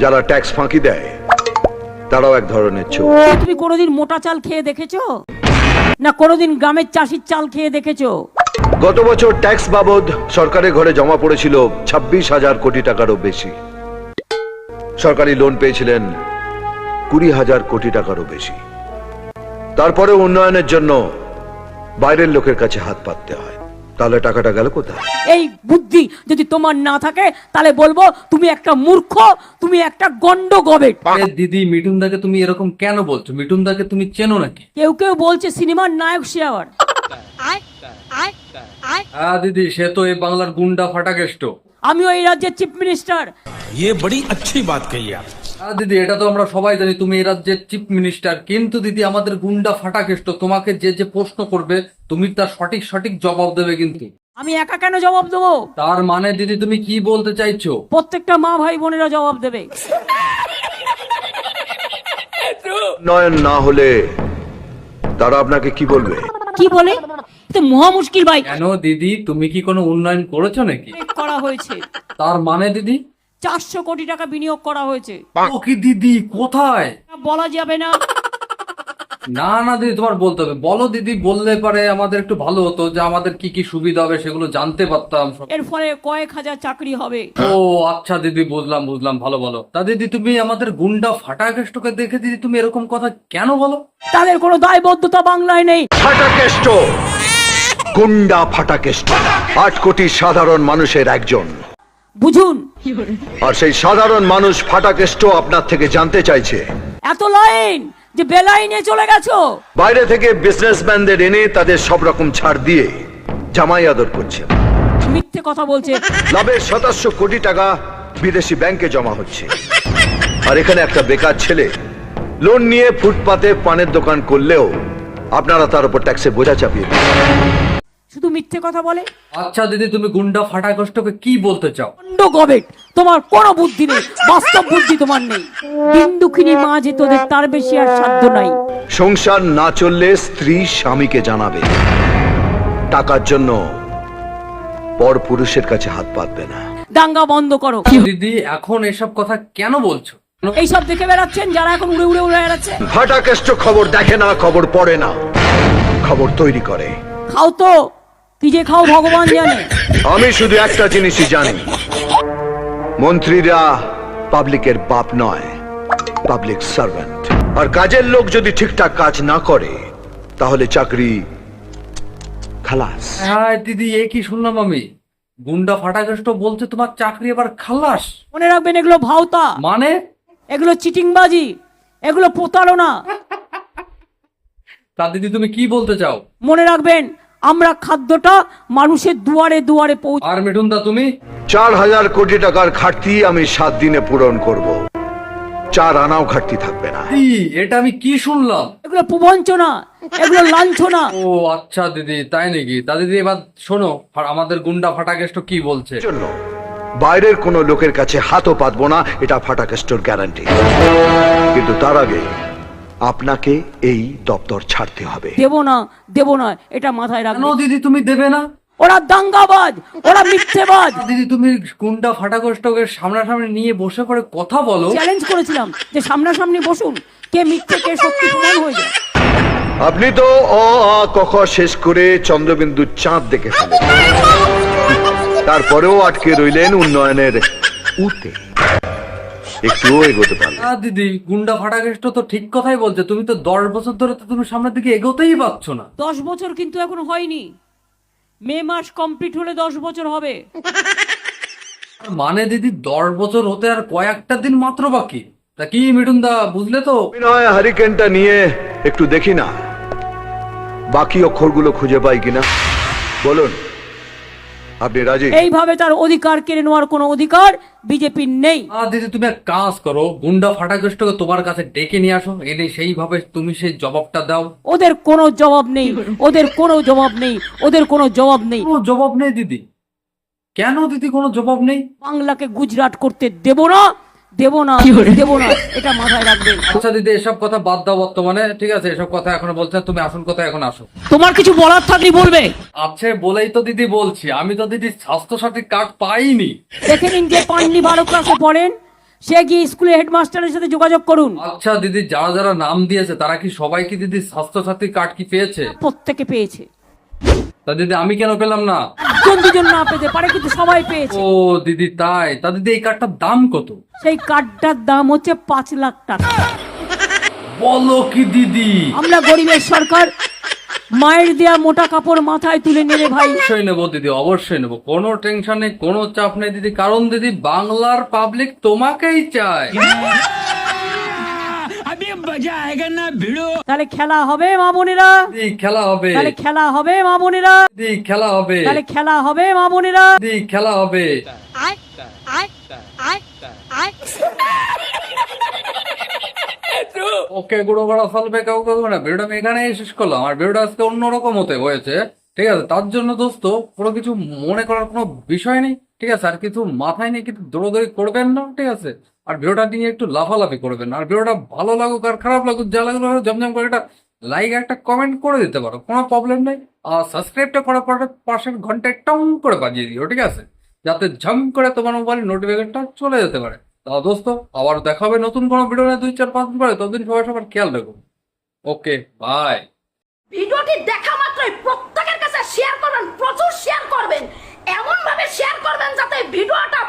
যারা ট্যাক্স ফাঁকি দেয় তারাও এক ধরনের চোর। তুমি কোনোদিন মোটা চাল খেয়ে দেখেছো না কোনোদিন গ্রামের চাষির চাল খেয়ে দেখেছো? গত বছর ট্যাক্স বাবদ সরকারের ঘরে জমা পড়েছিল 26,000 কোটি টাকারও বেশি। সরকারি লোন পেয়েছিলেন 20,000 কোটি টাকারও বেশি। তারপরে উন্নয়নের জন্য বাইরের লোকের কাছে হাত পাততে হয়। তাহলে টাকাটা গেল কোথায়? এই বুদ্ধি যদি তোমার না থাকে তাহলে বলবো তুমি একটা মূর্খ, তুমি একটা গন্ড গবেট। দিদি মিঠুনদাকে তুমি এরকম কেন বলছো? মিঠুনদাকে তুমি চেনো নাকি? কেউ কেউ বলছে সিনেমার নায়ক সে আবার। হ্যাঁ দিদি, সে তো এই বাংলার গুন্ডা ফাটাকেষ্ট। আমিও এই রাজ্যের চিফ মিনিস্টার। ये बड़ी अच्छी बात कही आप। হ্যাঁ দিদি, এটা তো আমরা সবাই জানি তুমি এই রাজ্যের চিফ মিনিস্টার, কিন্তু দিদি আমাদের গুন্ডা ফাটাকেষ্ট। তোমাকে যে যে প্রশ্ন করবে তুমি তার সঠিক সঠিক জবাব দেবে। কিন্তু আমি একা কেন জবাব দেবো? তার মানে দিদি তুমি কি বলতে চাইছো? প্রত্যেকটা মা ভাই বোনেরা জবাব দেবে। উন্নয়ন না হলে তারা আপনাকে কি বলবে? কি বলে? তো মহা মুশকিল ভাই। কেন দিদি, তুমি কি কোনো উন্নয়ন করেছো নাকি? করা হয়েছে। তার মানে দিদি 400 কোটি টাকা বিনিয়োগ করা হয়েছে। ও কি দিদি, কোথায়? বলা যাবে না। না না দিদি, তোমার বলতে হবে। বলো দিদি, বললে পারে আমাদের একটু ভালো হতো, যে আমাদের কি কি সুবিধা হবে সেগুলো জানতে পারতাম সব। এর ফলে কয়েক হাজার চাকরি হবে। ও আচ্ছা দিদি, বুঝলাম বুঝলাম, ভালো ভালো। তা দিদি তুমি আমাদের গুন্ডা ফাটাকেষ্টকে দেখে দিদি তুমি এরকম কথা কেন বলো? তাদের কোনো দায়বদ্ধতা বাংলায় নেই। ফাটাকেষ্ট, গুন্ডা ফাটাকেষ্ট 8 কোটি সাধারণ মানুষের একজন। বুঝুন। আর সেই সাধারণ মানুষ ফাটাকেষ্ট আপনার থেকে জানতে চাইছে এত লাইন যে বেলাইনে চলে গেছো। বাইরে থেকে বিজনেসম্যানদের এনে তাদের সব রকম ছাড় দিয়ে জামাই আদর করছেন। মিথ্যে কথা বলছে। লাভের 2700 কোটি টাকা বিদেশি ব্যাংকে জমা হচ্ছে। আর এখানে একটা বেকার ছেলে লোন নিয়ে ফুটপাতে পানের দোকান করলেও আপনারা তার উপর ট্যাক্সের বোঝা চাপিয়ে দেন। শুধু মিথ্যে কথা বলে। আচ্ছা দিদি, তুমি গুন্ডা ফাটাকেষ্টকে কি বলতে চাও? খন্ড গবেট, তোমার কোনো বুদ্ধি নেই, বাস্তব বুদ্ধি তোমার নেই। বিন্দুখিনী মা যে তোদের তার বেশি আর সাধ্য নাই। সংসার না চললে স্ত্রী স্বামীকে জানাবে। টাকার জন্য পর পুরুষের কাছে হাত পাতবে না। দাঙ্গা বন্ধ করো। দিদি এখন এসব কথা কেন বলছো? এইসব দেখে বেড়াচ্ছেন যারা এখন উড়ে উড়ে উড়ে বেড়াচ্ছে। ফাটাকেষ্ট খবর দেখে না, খবর পড়ে না, খবর তৈরি করে। খাও তো, কি যে খাও ভগবান জানে। আমি শুধু একটা জিনিসই জানি, মন্ত্রীরা পাবলিকের বাপ নয়, পাবলিক সার্ভেন্ট। আর কাজের লোক যদি ঠিকঠাক কাজ না করে তাহলে চাকরি খালাস। হ্যাঁ দিদি, এ কি শুনলাম আমি? গুন্ডা ফাটাকেষ্ট বলছে তোমার চাকরি এবার খালাস। মনে রাখবেন এগুলো ভাওতা, মানে? এগুলো চিটিংবাজি, এগুলো প্রতারণা। তা দিদি তুমি কি বলতে চাও? মনে রাখবেন আমরা খাদ্যটা মানুষের দুয়ারে দুয়ারে পৌঁছে। আর মিঠুনদা তুমি? 4,000 কোটি টাকার ঘাটতি আমি 7 দিনে পূরণ করব। 4 আনাও ঘাটতি থাকবে না। এটা আমি কি শুনলাম? এগুলো প্রবঞ্চনা, এগুলো লাঞ্ছনা। ও আচ্ছা দিদি, তাই নাকি? তা দিদি এবার শোনো আমাদের গুন্ডা ফাটাকেষ্ট কি বলছে। জন্য বাইরের কোনো লোকের কাছে হাতও পাতবো না, এটা ফাটাকেষ্টর গ্যারান্টি। কিন্তু তার আগে আপনাকে এই দপ্তর ছাড়তে হবে। দেব না, এটা মাথায় কেন রাখবেন। দিদি তুমি দেবে না? ওরা দাঙ্গাবাজ, ওরা মিথ্যেবাজ। দিদি তুমি গুন্ডা ফাটাকেষ্টকে সামনাসামনি নিয়ে বসে করে কথা বলো। চ্যালেঞ্জ করেছিলাম যে সামনাসামনি বসুন, কে মিথ্যে কে সত্যি প্রমাণ হয়ে যায়। আপনি তো অ আ ক খ শেষ করে চন্দ্রবিন্দু চাঁদ দেখে ফেলেন, তারপরেও আটকে রইলেন উন্নয়নের উতে। একটুও এগোতে পারলেন না। দিদি গুন্ডা ফাটাকেষ্ট তো ঠিক কথাই বলছে। তুমি তো 10 বছর ধরে তো তুমি সামনের দিকে এগোতেই পারছো না। 10 বছর কিন্তু এখন হয়নি, মে মাস কমপ্লিট হলে 10 বছর হবে। মানে দিদি 10 বছর হতে আর কয়েকটা দিন মাত্র বাকি। তা কি মিঠুনদা, বুঝলে তো? নয় হারিকেনটা নিয়ে একটু দেখি না, বাকি অক্ষরগুলো খুঁজে পাই কিনা। বলুন, আপনি রাজি? এইভাবে তার অধিকার কেড়ে নেওয়ার কোনো অধিকার বিজেপির নেই। দিদি তুমি এক কাজ করো, গুন্ডা ফাটাকেষ্টকে তোমার কাছে ডেকে নিয়ে আসো, এনে সেইভাবে তুমি সেই জবাবটা দাও। ওদের কোনো জবাব নেই, ওদের কোনো জবাব নেই, ওদের কোনো জবাব নেই। কোনো জবাব নেই দিদি? কেন দিদি কোনো জবাব নেই? বাংলাকে গুজরাট করতে দেব না, এটা মাথায় রাখবেন। আচ্ছা দিদি এসব কথা বাদ দাও বর্তমানে, ঠিক আছে? এসব কথা এখন বলছে, তুমি আসল কথা এখন আসো। তোমার কিছু বলার থাকলে বলবে। আছে বলেই তো দিদি বলছি, আমি তো দিদি স্বাস্থ্য সাথী কার্ড পাইনি। দেখে নিন, যে পাননি 12 ক্লাসে পড়েন সে গিয়ে স্কুলে হেডমাস্টারের সাথে যোগাযোগ করুন। আচ্ছা দিদি, যারা যারা নাম দিয়েছে তারা কি সবাই কি দিদি স্বাস্থ্যসাথী কার্ড কি পেয়েছে? প্রত্যেকে পেয়েছে। তা দিদি আমি কেন পেলাম না? একজন দুজন না পেতে পারে, কিন্তু সবাই পেয়েছে। ও দিদি তাই? তা দিদি এই কার্ডটার দাম কত? সেই কার্ডটার দাম হচ্ছে 5 লাখ টাকা। বলো কি দিদি? আমরা গরিবের সরকার, মায়ের দেয়া মোটা কাপড় মাথায় তুলে নেবে ভাই। অবশ্যই নেবো দিদি, অবশ্যই নেবো, কোনো টেনশন নেই, কোনো চাপ নেই দিদি, কারণ দিদি বাংলার পাবলিক তোমাকেই চায়। अभी मजा आएगा ना भिड़ो। তাহলে খেলা হবে মা বোনেরা, দিদি খেলা হবে, তাহলে খেলা হবে মা বোনেরা, দিদি খেলা হবে, তাহলে খেলা হবে মা বোনেরা। দিদি খেলা হবে। ওকে গুঁড়ো করা ফলবে কাউকে না, ভিডিওটা আমি এখানেই শেষ করলাম। আর ভিডিওটা আজকে অন্যরকম হতে হয়েছে, ঠিক আছে? তার জন্য দোস্ত কোনো কিছু মনে করার কোনো বিষয় নেই, ঠিক আছে? আর কিছু মাথায় নেই, কিন্তু দৌড়দৌড়ি করবেন না, ঠিক আছে? আর ভিডিওটা নিয়ে একটু লাফালাফি করবেন। আর ভিডিওটা ভালো লাগুক আর খারাপ লাগুক, যা লাগুক জমজম করে একটা লাইক একটা কমেন্ট করে দিতে পারো, কোনো প্রবলেম নেই। আর সাবস্ক্রাইবটা করার পরে পাশের ঘন্টায় টং করে বাজিয়ে দিও, ঠিক আছে? যাতে ঝম করে তোমার মোবাইলে নোটিফিকেশনটা চলে যেতে পারে। তা দোস্ত আবার দেখা হবে নতুন কোনো ভিডিও নিয়ে 2-4-5 দিন পরে। ততদিন সবাই সবার খেয়াল রাখো। Okay bye. ভিডিওটি দেখা মাত্রই প্রত্যেকের কাছে শেয়ার করবেন, প্রচুর শেয়ার করবেন, এমন ভাবে শেয়ার করবেন যাতে ভিডিওটা